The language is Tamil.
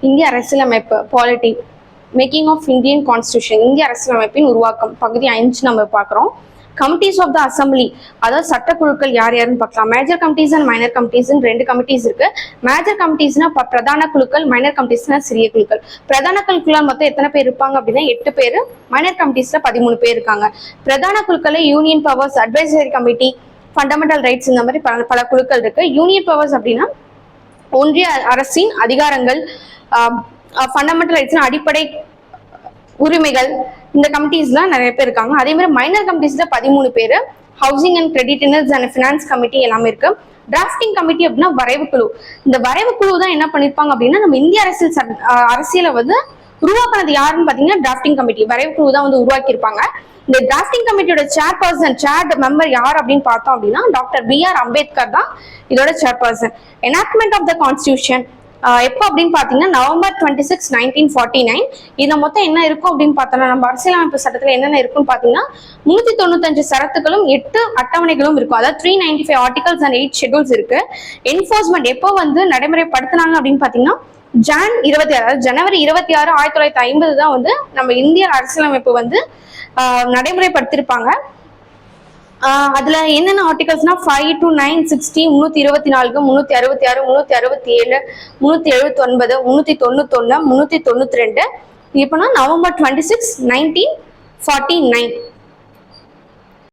இந்திய அரசியலமைப்பு polity, making of Indian constitution, இந்திய அரசியலமைப்பின் உருவாக்கம் பகுதி 5 நம்ம பார்க்குறோம். கமிட்டிஸ் ஆஃப் த அசம்பிளி, அதாவது சட்டக்குழுக்கள் யார் யாருன்னு பார்க்கலாம். Major committees and minor committees 2 committees இருக்கு. மேஜர் கமிட்டிஸ்னா பிரதான குழுக்கள், மைனர் கமிட்டிஸ்னா சிறிய குழுக்கள். பிரதான குழுக்கள் மொத்தம் எத்தனை பேர் இருப்பாங்க அப்படின்னா 8 பேர். மைனர் கமிட்டிஸ்ல 13 பேர் இருக்காங்க. பிரதான குழுக்கள் union powers, advisory committee, fundamental rights, இந்த மாதிரி பல குழுக்கள் இருக்கு. யூனியன் பவர்ஸ் அப்படின்னா ஒன்றிய அரசின் அதிகாரங்கள், ஃபண்டமெண்டல் ரைட்ஸ் அடிப்படை உரிமைகள், இந்த கமிட்டிஸ்லாம் நிறைய பேர் இருக்காங்க. அதே மாதிரி மைனர் கமிட்டிஸ்ல 13 பேர். Housing and creditors and finance committee எல்லாமே இருக்கு. டிராஃப்டிங் கமிட்டி அப்படின்னா வரைவு குழு. இந்த வரைவு குழு தான் என்ன பண்ணிருப்பாங்க அப்படின்னா நம்ம இந்திய அரசியலை வந்து உருவாக்குனது யாருன்னு பாத்தீங்கன்னா டிராஃப்டிங் கமிட்டி, வரைவு குழு தான் வந்து உருவாக்கி இருப்பாங்க. இந்த டிராஃப்டிங் கமிட்டியோட சேர்ட் மெம்பர் யார் அப்படின்னு பார்த்தோம் அப்படின்னா டாக்டர் B.R. அம்பேத்கர் தான் இதோட chairperson. Enactment of the constitution எப்போ அப்படின்னு பாத்தீங்கன்னா November 26, 1949. இதுல மொத்தம் என்ன இருக்கும் அப்படின்னு பார்த்தோம்னா நம்ம அரசியலமைப்பு சட்டத்துல என்னென்ன இருக்குன்னு பாத்தீங்கன்னா 395 சரத்துகளும் 8 அட்டவணைகளும் இருக்கும். அதாவது 395 ஆர்டிகல்ஸ் அண்ட் 8 ஷெட்யூல்ஸ் இருக்கு. என்போர்ஸ்மெண்ட் எப்போ வந்து நடைமுறைப்படுத்தினாங்க அப்படின்னு பாத்தீங்கன்னா ஜனவரி 26, 1950 தான் வந்து நம்ம இந்திய அரசியலமைப்பு வந்து நடைமுறைப்படுத்திருப்பாங்க. அதுல என்னென்ன ஆர்டிகல்ஸ்னா 5 to 9, 60, 324, 366, 367, 379, 391, 392. இப்போனா November 26, 1949